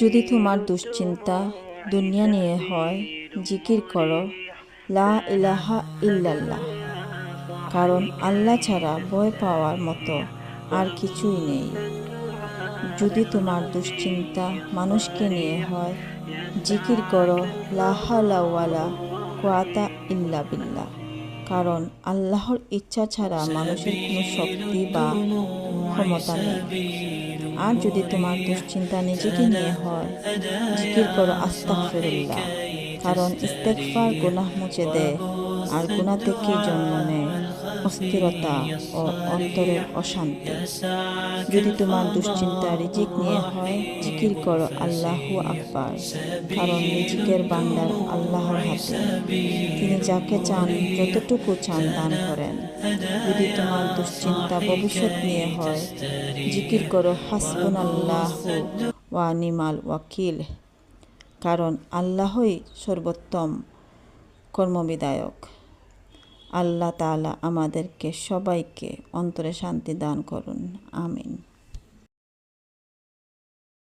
যদি তোমার দুশ্চিন্তা দুনিয়া নিয়ে হয়, জিকির করো লা ইলাহা ইল্লাল্লাহ, কারণ আল্লাহ ছাড়া ভয় পাওয়ার মতো আর কিছুই নেই। যদি তোমার দুশ্চিন্তা মানুষকে নিয়ে হয়, জিকির করো লা হাওলা ওয়ালা কুওয়াতা ইল্লা বিল্লাহ, কারণ আল্লাহর ইচ্ছা ছাড়া মানুষের কোনো শক্তি বা ক্ষমতা নেই। আর যদি তোমার দুশ্চিন্তা নিজেকে নিয়ে হয়, জিকির করো আস্তাগফিরুল্লাহ, কারণ ইস্তেগফার গুনাহ মুছে দেয় আর গুনাহ থেকে জন্ম নেয় অস্থিরতা ও অন্তরের অশান্তি। যদি তোমার দুশ্চিন্তা রিজিক নিয়ে হয়, জিকির করো আল্লাহু আকবার, কারণ রিজিকের ভান্ডার আল্লাহর হাতে। তিনি যাকে চান যতটুকু চান দান করেন। যদি তোমার দুশ্চিন্তা ভবিষ্যৎ নিয়ে হয়, জিকির করো হাসবুনাল্লাহু ওয়া নিমাল ওয়াকিল, কারণ আল্লাহই সর্বোত্তম কর্মবিধায়ক। আল্লাহ তাআলা আমাদেরকে সবাইকে অন্তরে শান্তি দান করুন। আমিন।